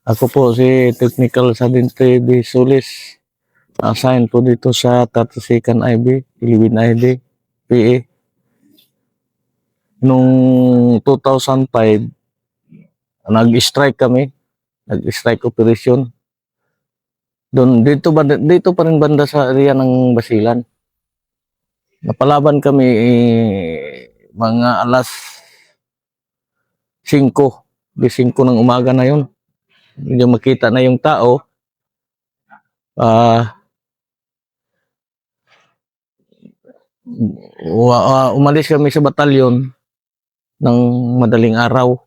Ako po si Technical Sergeant B. Solis. Assign po dito sa 32nd IB, Philippine ID, PA. Nung 2005, nag-strike kami. Nag-strike operation. Dito pa rin banda sa area ng Basilan. Napalaban kami mga alas 5, di 5 ng umaga na yun. Hindi makita na yung tao. Umalis kami sa batalyon ng madaling araw.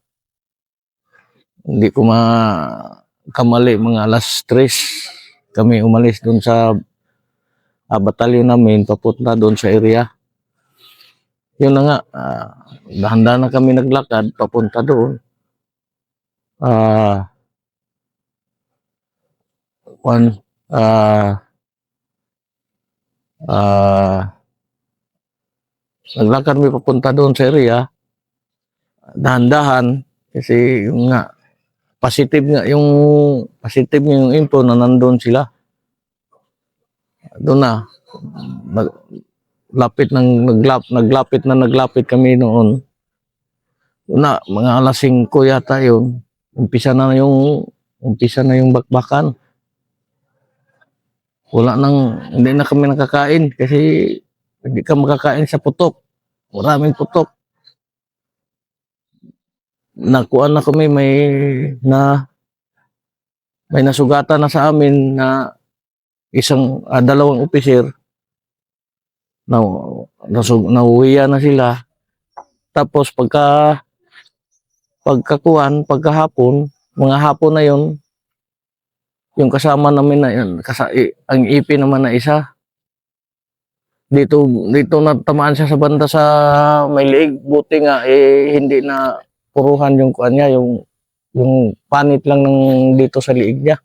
Hindi ko makamali, mga alas 3 kami umalis doon sa batalyon namin papunta doon sa area. Yun na nga, dahan-dahan na kami naglakad papunta doon. Naglakad kami papunta doon sa area, dahan-dahan, kasi yung nga, positive yung info na nandun sila. Doon na, naglapit kami noon. Doon na, mga alas 5 yata yun, umpisa na yung bakbakan. Hindi na kami nakakain kasi hindi ka makakain sa putok. Maraming putok. Nakuha na kami, may nasugatan na sa amin na dalawang opiser. Nauwiya na sila. Tapos pagkahapon, mga hapon na yun, yung kasama namin na yun, ang IP naman na isa, dito natamaan siya sa banda sa may liig. Buti nga hindi na puruhan yung kuan niya, yung panit lang ng dito sa liig niya.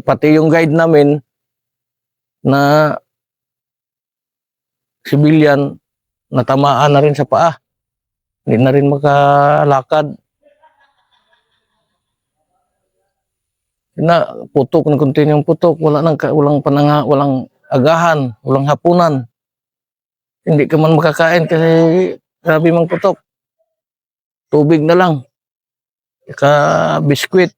Pati yung guide namin na civilian, natamaan na rin sa paa. Hindi na rin makalakad. Putok, nag-continue yung putok. Walang agahan, walang hapunan. Hindi ka man makakain kasi grabe mang putok. Tubig na lang. Biskwit.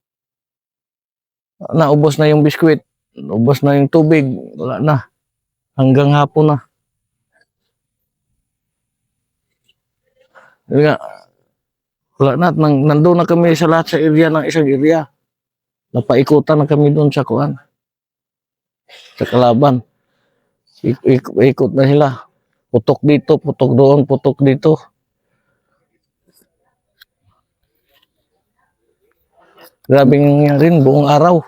Naubos na yung biskwit. Ubos na yung tubig. Wala na. Hanggang hapon na. Wala na. Nandun na kami sa lahat sa area ng isang area. Napaikutan na kami doon sa kuan. Sa kalaban. Ikot na sila. Putok dito, putok doon, putok dito. Grabe nangyari buong araw.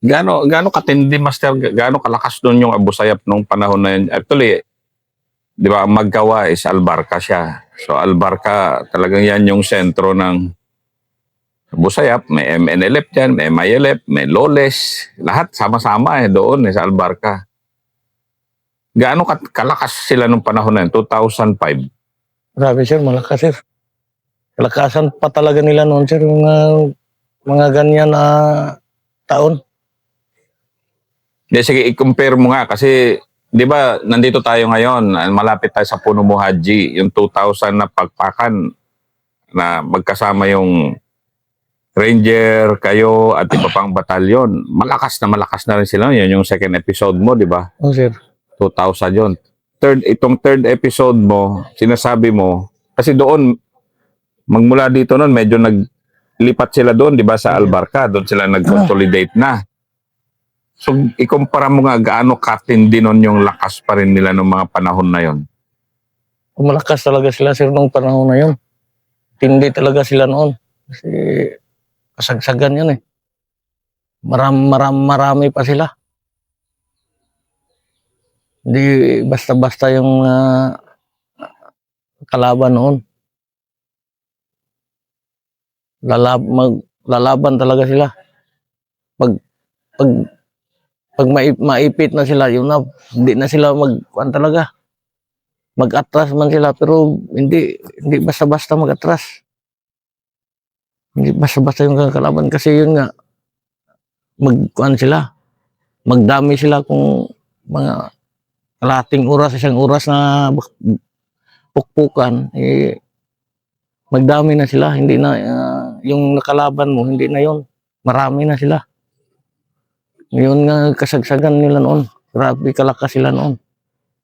Gaano katindi, Master? Gaano kalakas doon yung Abu Sayyaf nung panahon na yun? Actually, di ba, Magkawa is Albarca siya. So Albarca, talagang yan yung sentro ng Abu Sayyaf. May MNLF dyan, may MILF, may Loles. Lahat sama-sama doon sa Albarca. Gaano kalakas sila nung panahon na yun? 2005? Grabe sir, malakas sir. Kalakasan pa talaga nila noon sir, mga ganyan na taon. Sige, i-compare mo nga kasi di ba nandito tayo ngayon, malapit tayo sa Puno Mo Haji, yung 2000 na pagpakan na magkasama yung Ranger, kayo at iba pang batalyon. Malakas na rin sila. Yun yung second episode mo, di ba? Oh sir. 2000 yun. Itong third episode mo, sinasabi mo, kasi doon, magmula dito noon, medyo naglipat sila doon, di ba, sa Albarca. Doon sila nag-consolidate na. So, ikumpara mo nga gaano katindi noon yung lakas pa rin nila ng mga panahon na yon. Malakas talaga sila sir nung panahon na yun. Tindi talaga sila noon. Kasi kasagsagan yun eh. Marami pa sila. Hindi basta-basta yung kalaban noon. Lalaban talaga sila. Pag maipit na sila, yun na, hindi na sila talaga. Mag-atras man sila, pero hindi basta-basta mag-atras. Hindi basta-basta yung kalaban kasi yun nga, magkuhan sila. Magdami sila kung mga kalating oras, isang oras na pukpukan, magdami na sila. Hindi na, yung nakalaban mo, hindi na yun. Marami na sila. Yun nga, kasagsagan nila noon. Grabe kalakas sila noon.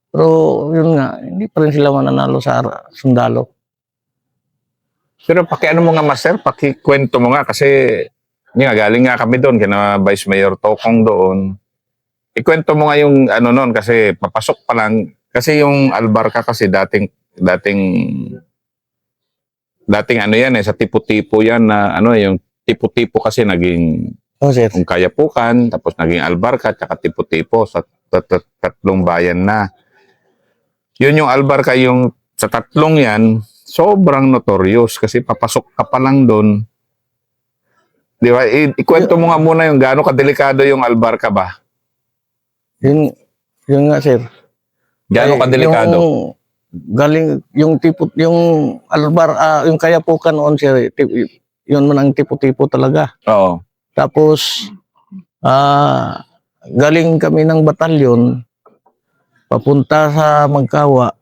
Pero yun nga, hindi pa rin sila mananalo sa sundalo. Pero pakiano mo nga, Master, pakikwento mo nga kasi yun nga, galing nga kami doon, kina Vice Mayor Tokong doon. Ikwento mo nga yung ano noon kasi papasok pa lang. Kasi yung Albarca kasi dating ano yan sa tipo-tipo yan na ano yung tipo-tipo kasi naging Oh, sir. kung Kayapukan, tapos naging Albarca, tsaka tipo-tipo sa tatlong bayan na. Yun yung Albarca, yung sa tatlong yan, sobrang notorious kasi papasok ka pa lang doon. Di ba? Ikwento mo nga muna yung gaano kadelikado yung Albarca ba? Yun nga, sir. Gaano kadelikado? Yung yung Kayapukan noon, sir, yun man ang tipo-tipo talaga. Oo. Tapos, galing kami ng batalyon, papunta sa Magkawa,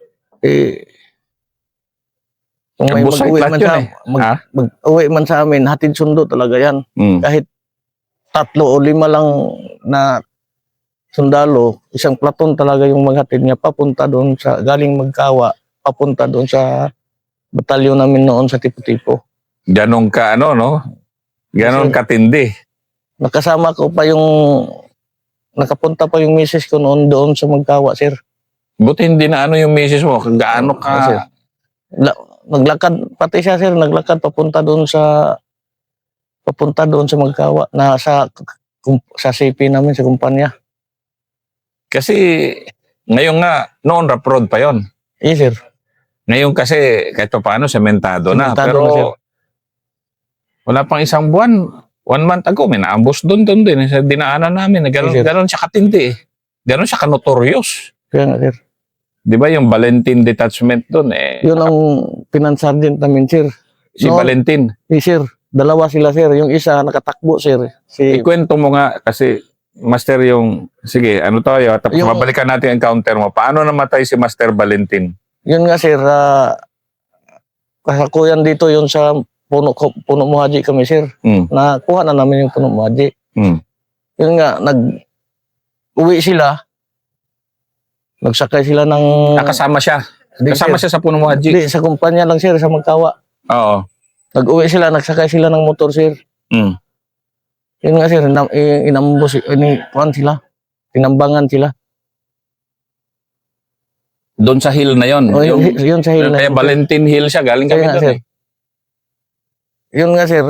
kung may Busay mag-uwi lahat man yun sa, Ha? mag-uwi man sa amin, hatid sundo talaga yan. Mm. Kahit 3 o 5 lang na sundalo, isang platon talaga yung maghatid niya papunta doon sa, galing Magkawa, papunta doon sa batalyon namin noon sa tipo-tipo. Ganong ka, ano, no? Ganon Kasi- katindi. Nakasama ko pa nakapunta pa yung misis ko noon doon sa Magkawa, sir. Buti hindi na ano yung misis mo. Gaano Kasi, ka... naglakad, pati siya, sir, naglakad papunta doon sa Magkawa, sa CP namin, sa kumpanya. Kasi ngayon nga, noon rough road pa yon. Eh, sir. Ngayon kasi kahit pa paano sementado na. Sementado Pero na, sir. wala pang isang buwan, 1 month ago, may naambos doon din. Sa dinaanan namin. Yes, sir. Ganon siya katindi eh. Ganon siya kanotorious. Kaya nga, sir. Di ba yung Valentin Detachment doon Yun ang pinansergeant namin, sir. si No. Valentin. Eh, sir, dalawa sila, sir. Yung isa nakatakbo, sir. Ikwento mo nga kasi Master yung, sige, ano tayo, tapos Yung- babalikan natin ang encounter mo. Paano namatay si Master Valentin? Yun nga, sir. Kasakuyan dito yun sa Puno Muhaji kami, sir. Mm. Nakuha na namin yung Puno Muhaji. Mm. Yun nga, uwi sila. Nagsakay sila ng... Nakasama siya. Di, Kasama sir. siya sa Puno Muhaji. Di, sa kumpanya lang, sir, sa Magkawa. Oo. Nag-uwi sila, nagsakay sila ng motor, sir. Mm. Yun nga, sir, inambos, kuhan sila. Tinambangan sila. Doon sa hill na yon. O, yun sa hill na Kaya yun, sir. Valentin Hill siya. Galing kami Kaya nga, doon sir. Yun nga, sir,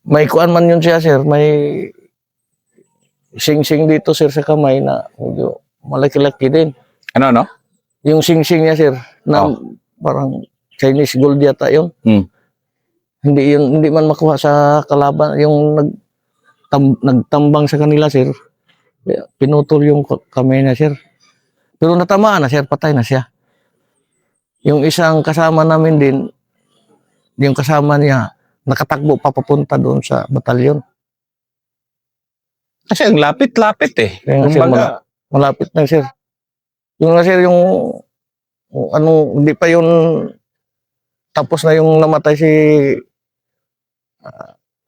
may kuan man yun siya, sir. May sing-sing dito, sir, sa kamay na medyo malaki-laki din. Ano, no? Yung sing-sing niya, sir, na parang Chinese gold yata yun. Hmm. Hindi man makuha sa kalaban. Yung nagtambang sa kanila, sir, pinutol yung kamay na, sir. Pero natamaan na, sir, patay na siya. Yung isang kasama namin din, yung kasama niya, nakatakbo pa papunta doon sa batalyon. Kasi ang lapit-lapit eh. Kaya nga, sir, Kumbaga, malapit na, sir. Yung nga, sir, yung hindi pa yun tapos na yung namatay si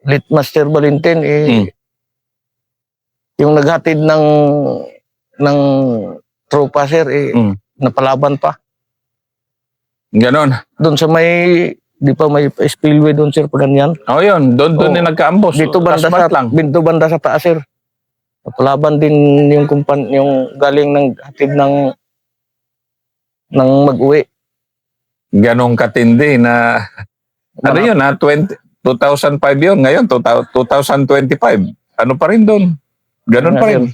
late Master Valentin, yung naghatid ng tropa, sir, napalaban pa. ganon. Doon sa di pa may spillway doon, sir, pag ganyan. O yun, doon Oo. yung nagka-ambos. Dito banda sa taas, sir. Napalaban din yung galing ng hatid ng mag-uwi. Ganong katindi na, ano yun ha, 2005 yun, ngayon 2025. Ano pa rin doon? Ganon pa rin.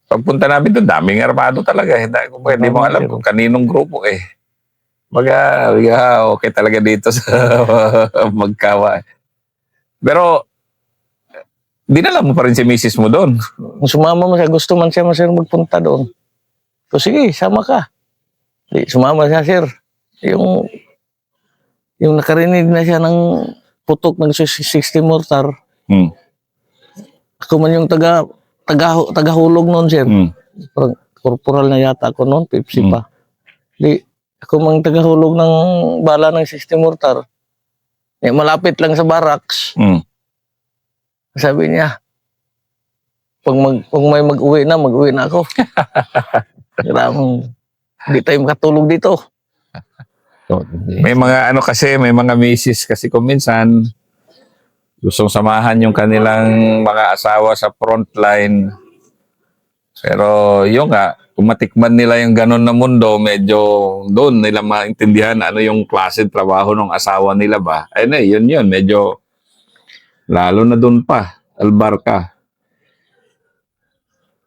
Pagpunta namin doon, daming armado talaga. Hindi mo alam kung kaninong grupo eh. Baga, okay talaga dito sa Magkawa. Pero, dinala mo pa rin si misis mo doon. Kung sumama mo siya, gusto man siya magpunta doon. So sige, sama ka. Di, sumama siya, sir. Yung nakarinig na siya ng putok ng 60 mortar, Hmm. ako man yung tagahulog noon, sir. Hmm. Parang corporal na yata ako noon, Pepsi pa. Di, ako mang tagahulog ng bala ng 60 mortar. Eh, malapit lang sa barracks. Hmm. Sabi niya, pag may mag-uwi na ako. Grabe, hindi tayo makatulog dito. So, May mga ano kasi, may mga misis kasi kung minsan gustong samahan yung kanilang mga asawa sa frontline. Pero yun nga, kung matikman nila yung ganun na mundo, medyo doon nila maintindihan ano yung klase ng trabaho ng asawa nila ba. Ayun eh, yun, medyo lalo na doon pa, Albarca.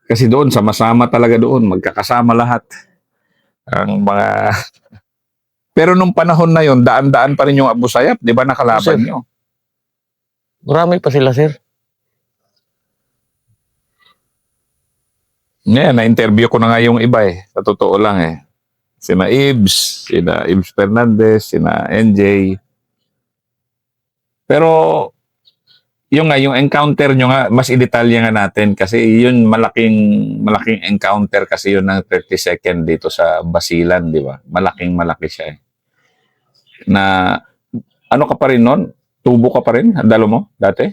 Kasi doon, sama-sama talaga doon, magkakasama lahat. Ang mga... Pero nung panahon na yon, daan-daan pa rin yung Abu Sayyaf, di ba nakalaban Sir. nyo? Marami pa sila, sir. Ngayon, na-interview ko na nga yung iba eh. Sa totoo lang eh. Sina Ibs Fernandez, sina NJ. Pero, yung encounter nyo nga, mas i-detalye nga natin kasi yun malaking encounter kasi yun ng 32nd dito sa Basilan, di ba? Malaki siya eh. Na, ano ka pa rin nun? Tubo ka pa rin? Dalo mo dati?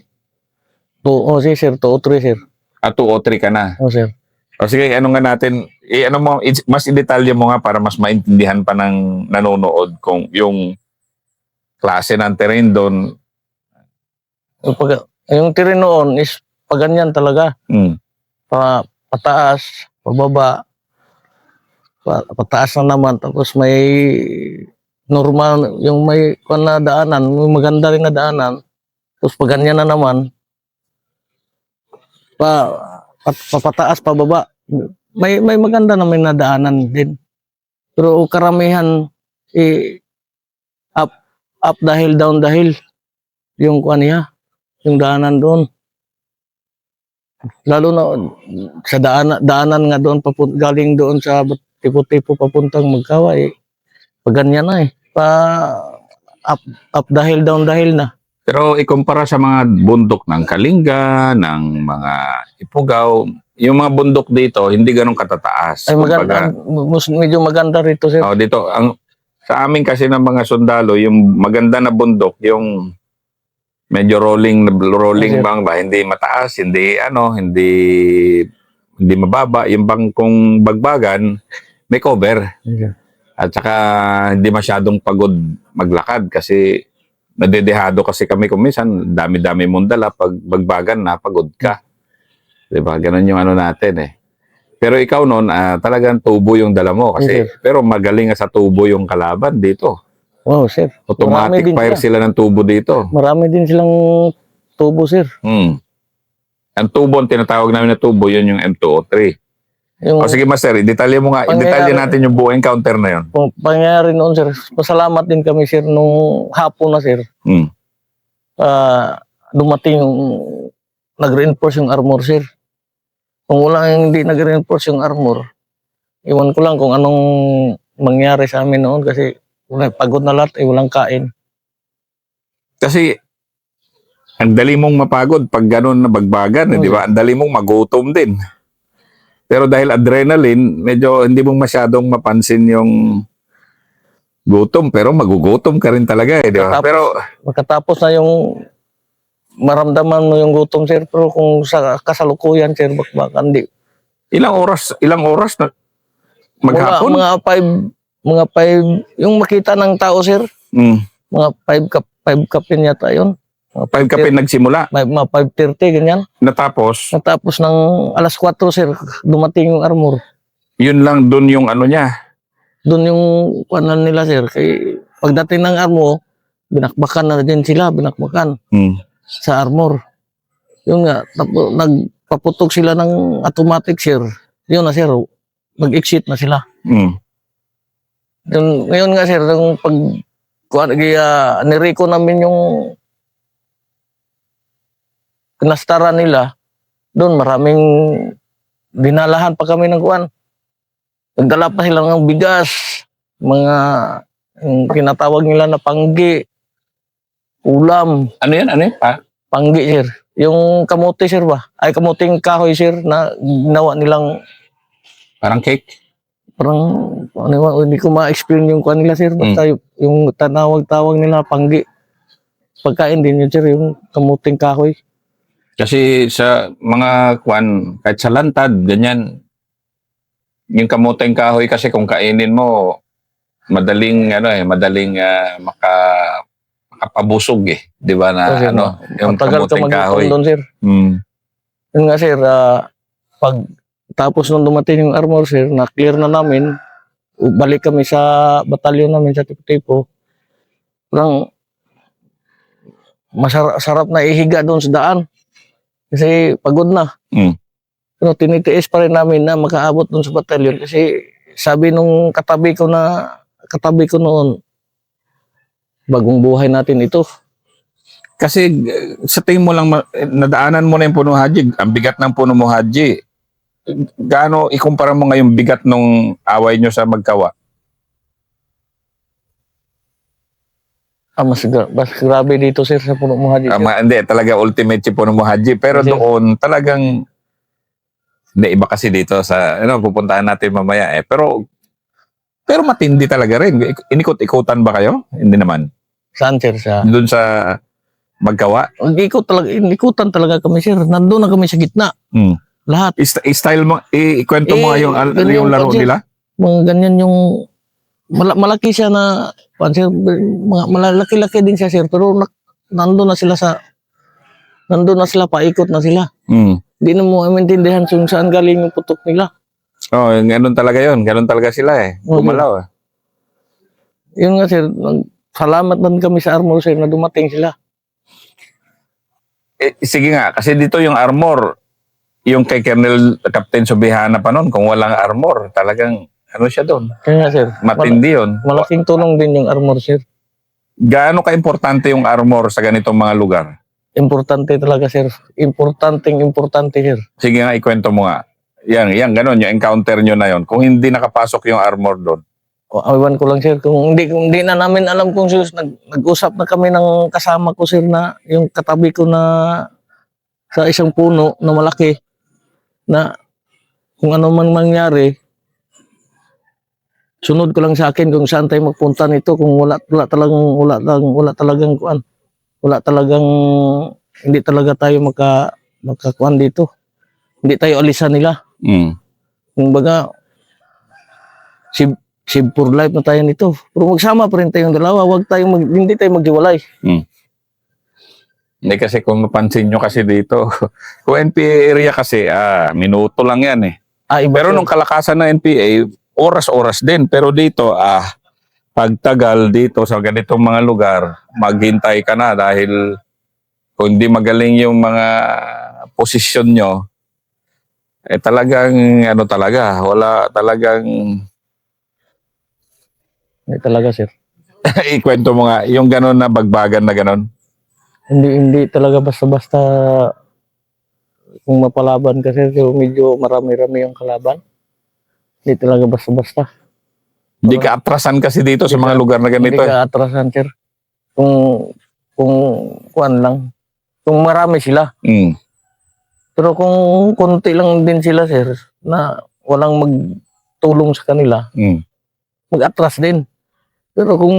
Sir, 2 o 3, sir. 2 o 3 ka na. Oh, sir. O sige, ano nga natin, mas i-detalye mo nga para mas maintindihan pa ng nanonood kung yung klase ng terrain doon. Yung terrain noon is paganyan talaga. Mm. Pataas, pababa, pataas na naman. Tapos may normal, yung may na daanan, may maganda rin na daanan. Tapos paganyan na naman. Papataas, pababa. May maganda naman na daanan din. Pero karamihan, up dahil, down dahil. Yung niya, yung daanan doon. Lalo na sa daanan nga doon, galing doon sa tipo-tipo papuntang Magkawa, paganyan na eh. Up dahil, down dahil na. Pero ikumpara sa mga bundok ng Kalinga, ng mga Ifugao, yung mga bundok dito, hindi ganun katataas. Ay, medyo maganda rito, sir. Dito, sa amin kasi ng mga sundalo, yung maganda na bundok, yung medyo rolling bang ba, hindi mataas, hindi mababa, yung bang kung bagbagan, may cover. Okay. At saka hindi masyadong pagod maglakad kasi nadedehado kasi kami kung minsan, dami-dami mong dala, pag bagbagan na, pagod ka. Diba? Ganun yung natin eh. Pero ikaw noon, talagang tubo yung dala mo kasi, pero magaling sa tubo yung kalaban dito. Oh, sir. Automatic fire sila ng tubo dito. Marami din silang tubo, sir. Ang tubo, ang tinatawag namin na tubo, yun yung M203. Sige, Master, detalye mo nga. Detalye natin yung buong encounter na yun. Kung pangyayari noon, sir, pasalamat din kami, sir, nung hapon na, sir. Dumating yung nag-reinforce yung armor, sir. Kung hindi nag-reinforce yung armor, iwan ko lang kung anong mangyari sa amin noon kasi pagod na lahat, walang kain. Kasi, ang dali mong mapagod pag gano'n na bagbagan, di ba? Ang dali mong magutom din. Pero dahil adrenaline, medyo hindi mong masyadong mapansin yung gutom, pero magugutom ka rin talaga eh, di ba? Pero makatapos na yung maramdaman mo yung gutom, sir, pero kung sa kasalukuyan, sir, bakbakan, di. Ilang oras na maghapon? Mga 5, yung makita ng tao, sir, mga 5 kapin yata yun. 5 kapin nagsimula? Mga 5:30, ganyan. Natapos ng alas 4, sir, dumating yung armor. Yun lang, dun yung niya? Dun yung nila, sir. Kaya pagdating ng armor, binakbakan na din sila, sa armor. Yun nga, tapos nagpaputok sila ng automatic, sir. Yun na, sir, mag-exit na sila. Ngayon nga, sir, yung nireko namin yung kinastaran nila, doon maraming dinalahan pa kami ng kuwan. Nagdala pa sila ng bigas, mga Yung tinatawag nila na panggi, ulam, Ano yan? Ano yan? panggi, sir. Yung kamote, sir ba? Ay, kamuting kahoy, sir, na ginawa nilang Parang cake? parang, ano, hindi ko ma-explain yung kanila, sir. Basta yung tanawag-tawag nila, panggi. Pagkain din yun, sir, yung kamuting kahoy. Kasi sa mga kwan, kahit sa lantad, ganyan, yung kamuteng kahoy kasi kung kainin mo, madaling makapabusog eh, 'di ba na Kasi yung matagal ka kamuteng mag-itom kahoy. doon, sir. Yun nga, sir, pag tapos nung dumating yung armor, sir, na-clear na namin, balik kami sa batalyon namin sa Tipo-Tipo. Parang sarap na ihiga doon sa daan. Kasi pagod na. Pero tinitiis pa rin namin na makaabot doon sa batalyon kasi sabi nung katabi ko noon, bagong buhay natin ito. Kasi sa tingin mo lang nadaanan mo na yung Puno Haji, ang bigat ng Puno mo Haji. Gaano ikumpara mo ngayong bigat nung away nyo sa Magkawa? Mas grabe dito, sir, sa Puno mo Haji. Hindi, talaga ultimate si Puno mo Haji. Pero Sir, doon talagang, hindi, iba kasi dito sa, pupuntahan natin mamaya eh. Pero matindi talaga rin. Inikot-ikutan ba kayo? Hindi naman. saan, sir? Doon sa Magkawa? Ikutan talaga kami, sir. Nandun na kami sa gitna. Lahat. Style mo, ikwento mo nga yung laro sir, nila? Mga ganyan yung malaki siya na sir, malaki-laki din siya, sir, pero nandun na sila, paikot na sila. Hindi na mo maintindihan kung saan galing yung putok nila. Oh, ganun talaga yun. Ganun talaga sila eh. Gumalaw eh. Yun nga, sir, salamat din kami sa armor, sir, na dumating sila. Sige nga, kasi dito yung armor, yung kay Colonel Captain Subihana pa noon, kung walang armor, talagang siya doon. Kaya nga, sir, matindi yun. Malaking tulong din yung armor, sir. Gaano ka-importante yung armor sa ganitong mga lugar? Importante talaga, sir. Importante, sir. Sige nga, ikwento mo nga. Yan, ganun, yung encounter nyo na yon. Kung hindi nakapasok yung armor doon. Iwan ko lang, sir. Kung hindi na namin alam kung sus, nag-usap na kami ng kasama ko, sir, na yung katabi ko na sa isang puno na malaki na kung ano man mangyari, sunod ko lang sa akin kung saan tayo magpunta nito kung wala talagang hindi talaga tayo makakuan dito. Hindi tayo alisan nila. Kung baga save for life na tayo nito. Pero magsama pa rin tayong dalawa, hindi tayo maghiwalay. Hindi kasi kung mapansin nyo kasi dito, kung NPA area kasi, minuto lang yan eh. Pero nung kalakasan ng NPA, oras-oras din. Pero dito, pagtagal dito sa ganitong mga lugar, maghintay ka na dahil kung hindi magaling yung mga posisyon nyo, talagang wala talagang... Hindi talaga, sir. Ikwento mo nga, yung gano'n na bagbagan na gano'n. Hindi talaga basta-basta kung mapalaban kasi medyo marami-rami yung kalaban. Hindi talaga basta-basta. Hindi ka atrasan kasi dito sa mga lugar na ganito. Hindi ka atrasan, sir. Kung kuan lang. Kung marami sila. Pero kung konti lang din sila, sir, na walang magtulong sa kanila, mag-atras din. Pero kung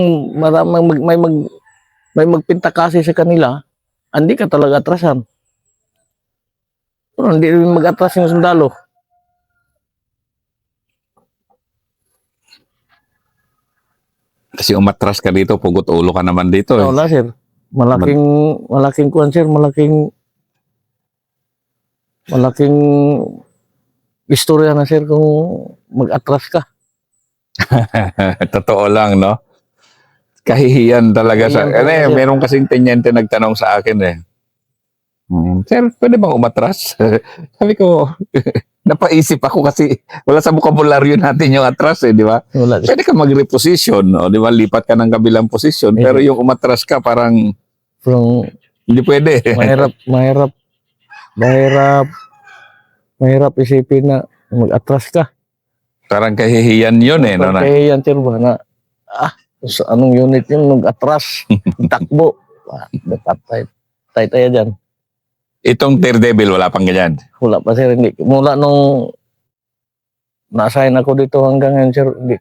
may magpinta kasi sa kanila, hindi ka talaga atrasan. Pero hindi rin mag-atras yung sundalo. Kasi umatras ka dito, pugot ulo ka naman dito. Wala, sir. Malaking kuan, sir. Malaking istorya na, sir, kung mag-atras ka. Totoo lang, no? Kahihiyan talaga sa... meron kasing tenyente nagtanong sa akin eh. Sir, pwede bang umatras? Sabi ko, napaisip ako kasi wala sa bukabularyo natin yung atras eh, di ba? Pwede ka mag-reposition, no? Di ba? Lipat ka ng kabilang posisyon, pero yung umatras ka parang hindi pwede. Mahirap isipin na mag-atras ka. Parang kahihiyan yun eh. Kahihiyan, sir, ba? Na, Sa anong unit yun, nag-atras, takbo. Patay. Tayo dyan. Itong Daredevil, wala pang ganyan. Wala pa sir, hindi. Mula nung na-assign ako dito hanggang ngayon sir, hindi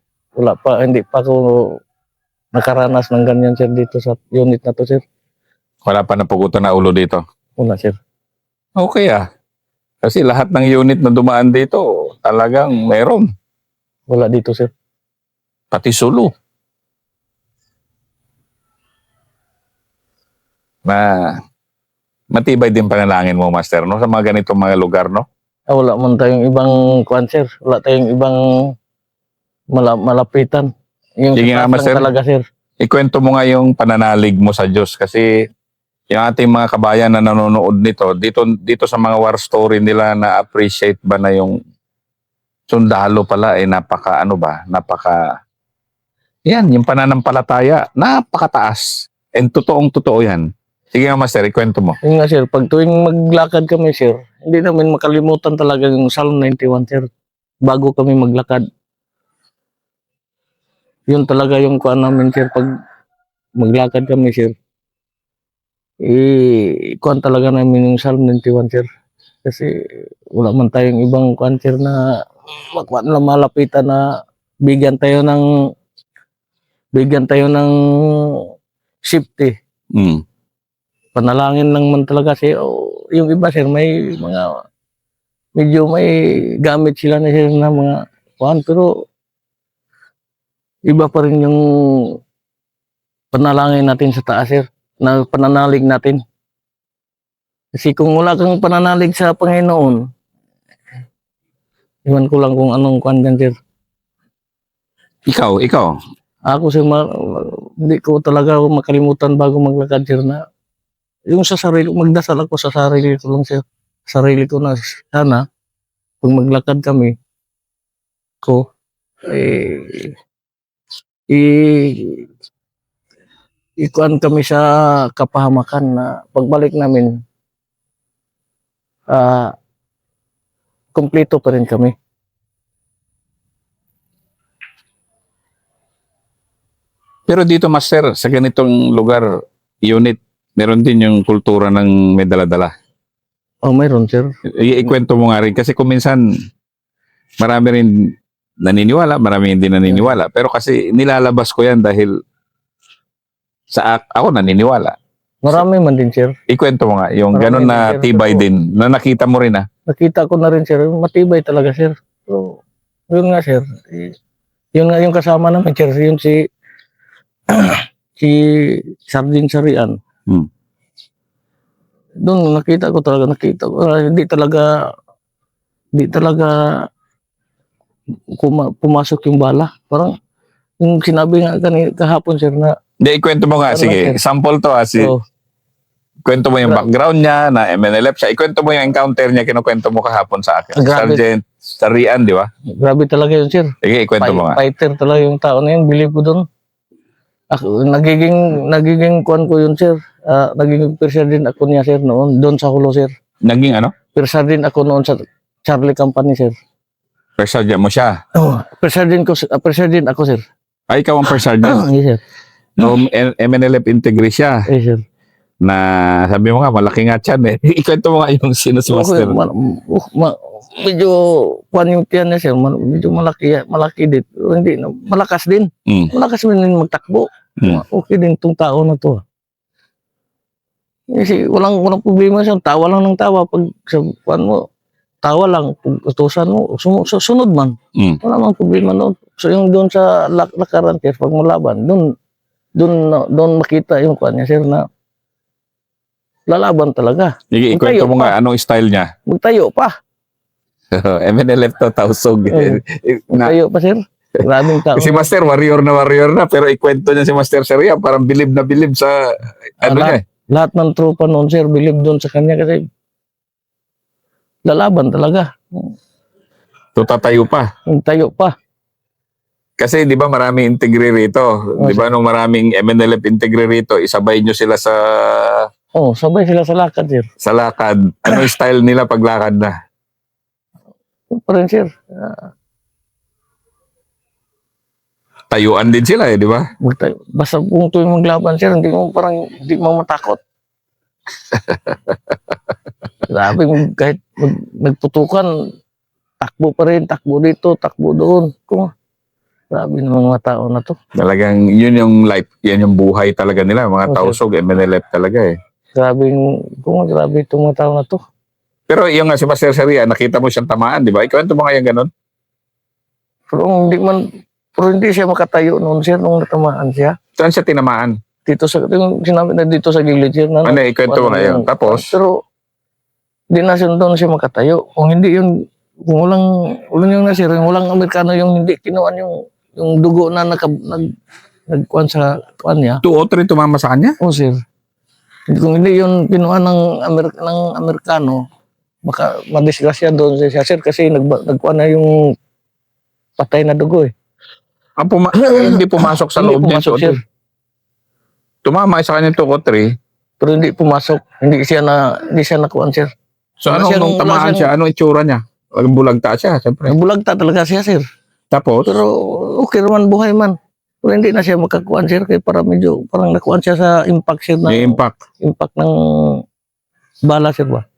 pa ako nakaranas ng ganyan sir dito sa unit na to sir. Wala pa napugutan na ulo dito. Wala sir. Okay Kasi lahat ng unit na dumaan dito, talagang meron. Wala dito sir. Pati Sulu. Matibay din panalangin mo, Master, no? Sa mga ganitong mga lugar, no? Wala man tayong ibang kwan sir. Wala tayong ibang malapitan. Yung Sige nga, sa taas lang Master. talaga sir. Ikwento mo nga yung pananalig mo sa Diyos kasi yung ating mga kabayan na nanonood nito, dito sa mga war story nila na-appreciate ba na yung sundalo pala napaka yan, yung pananampalataya, napakataas. And totoo yan. Sige nga, Master, ikwento mo. Yun nga sir, pag tuwing maglakad kami sir, hindi namin makalimutan talaga yung Psalm 91 sir. Bago kami maglakad. Yun talaga yung kuan namin sir, pag maglakad kami sir. Kuan talaga namin yung Psalm 91 sir. Kasi wala man tayong ibang kuan sir na malapitan na bigyan tayo ng safety. Panalangin lang man talaga sir. Yung iba sir, may mga medyo may gamit sila na sir na mga kuan, pero iba pa rin yung panalangin natin sa taas sir, na pananalig natin. Kasi kung wala kang pananalig sa Panginoon, iwan ko lang kung anong kuan dyan sir. Ikaw. Ako sir, hindi ko talaga makalimutan bago maglakad sir na yung sa sarili, magdasal ako sa sarili ko lang sir. Sarili ko na sana, pag maglakad kami, ikuan kami sa kapahamakan na pagbalik namin, kumpleto pa rin kami. Pero dito, Master, sa ganitong lugar, unit, meron din yung kultura ng may dala-dala. Mayroon sir. Ikwento mo nga rin. Kasi kung minsan, marami rin naniniwala, marami hindi naniniwala. Pero kasi nilalabas ko yan dahil ako naniniwala. Marami man din sir. Ikwento mo nga, yung Marami ganun na din, sir. tibay din, na nakita mo rin Nakita ko na rin sir, matibay talaga sir. So, yun nga sir. Yun nga yung kasama namin sir, yun si Sarding Sarian. Doon nakita ko, hindi talaga pumasok yung bala. Parang yung sinabi nga kahapon sir na Hindi, ikwento mo nga. Ano, Sige, sir? sample to so, Kwento mo yung background niya, na MNLF siya. Ikwento mo yung encounter niya, kinukwento mo kahapon sa akin. Grabe. Sergeant Sarian, di ba? grabe talaga yun sir. Sige, ikwento mo nga. Fighter talaga yung tao na yun, believe ko doon. Ako, nagiging kuan ko yun sir. Naging persa din ako niya sir noon, doon sa Hulo sir. Naging ano? Persa din ako noon sa Charlie Company sir. First sergeant mo siya. Persa din ako sir. Ay, ikaw ang first sergeant. Yes sir. So, MNLF integrity siya. Yes sir. Na sabi mo nga, malaki nga tiyan Ikwento mo nga yung sino si Master. Medyo kuan yung tiyan niya sir. Medyo malaki din. Pero hindi, malakas din. Malakas din magtakbo. Okay din tong tao na to. Kasi walang problema siya. Tawa lang ng tawa. Pag sa kuan mo, tawa lang. Pag utusan mo, sunod man. Wala mang problema noon. So yung doon sa lakaran sir, pag malaban, doon makita yung kuan niya sir na lalaban talaga. Sige, ikwento mo nga, anong style niya? Magtayo pa. MNLF to, tausog. Magtayo pa sir. Maraming tao. Si Master, warrior na, pero ikwento niya si Master Seria, parang bilib na bilib sa, niya. Lahat ng tropa noon sir, believe doon sa kanya kasi lalaban talaga. Tatayo pa. Magtayo pa. Kasi di ba maraming integri rito? Di ba nung maraming MNLF integri rito, isabay nyo sila sa Sabay sila sa lakad sir. sa lakad. Ano yung style nila paglakad na? Pa rin sir. Tayuan din sila di ba? Basta kung tuwing maglaban sir, hindi mo matakot. Grabe, kahit nagputukan, takbo pa rin, takbo dito, takbo doon. Grabe ng mga tao na to. Talagang yun yung life, yan yung buhay talaga nila. Mga tausog, MNLF talaga eh. Grabe itong mga tao na to. Pero yung nga si Master Seria, nakita mo siyang tamaan, di ba? Ikwento mo nga yung ganun. Pero hindi siya makatayo noon sir, nung natamaan siya. Saan siya tinamaan? Yung sinabi na dito sa gilid sir. Ano, ikwento mo nga yun. Tapos? Pero, hindi na siya doon siya makatayo. Kung hindi yun, kung walang yung nasir, walang Amerikano yung hindi kinuan yung dugo na nagkuhan sa kuhan niya. 2 o 3 tumama sa kanya? Oh sir. Kung hindi yun kinuha ng Amerikano, baka madisgrasya doon siya sir kasi nagkuhan na yung patay na dugo eh. Hindi pumasok sa loob niya. Hindi pumasok sir. Tumama sa kanya 2 o 3. Pero hindi pumasok. Hindi siya nakuhan sir. So nung tamaan siya, anong itsura niya? Bulagta siya, siyempre. Bulagta talaga siya sir. Tapos? Pero okay naman, buhay man. Pero hindi na siya makakuan sir kaya parang nakuan siya sa impact sir. May impact. Impact ng bala sir ba?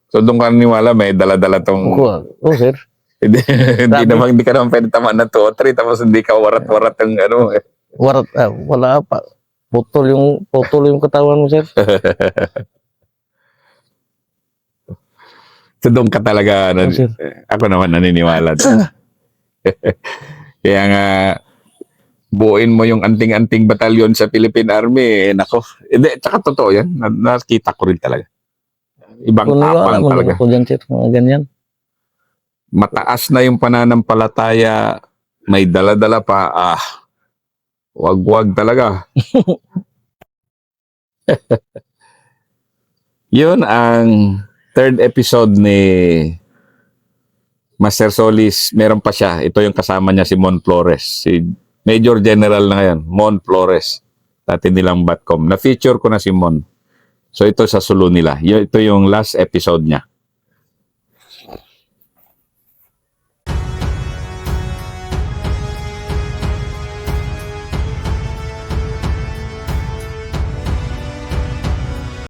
So doon ka naniwala may dala-dala tong... Oo sir. hindi ka naman pwede tamaan ng 2 o 3 tapos hindi ka warat-warat ng ano eh. Wala pa. Putol yung katawan mo sir. So doon ka talaga, Sir. ako naman naniniwala. Kaya nga, buuin mo yung anting-anting batalyon sa Philippine Army, nako. Hindi, tsaka totoo yan. Nakita ko rin talaga. Ibang tapang talaga. Ako dyan sir, mga ganyan. Mataas na yung pananampalataya, may dala-dala pa, wag-wag talaga. Yun ang 3rd episode ni Master Solis. Meron pa siya. Ito yung kasama niya si Mon Flores. Si Major General na ngayon, Mon Flores. Dati nilang Batcom. Na-feature ko na si Mon. So ito sa Sulu nila. Ito yung last episode niya.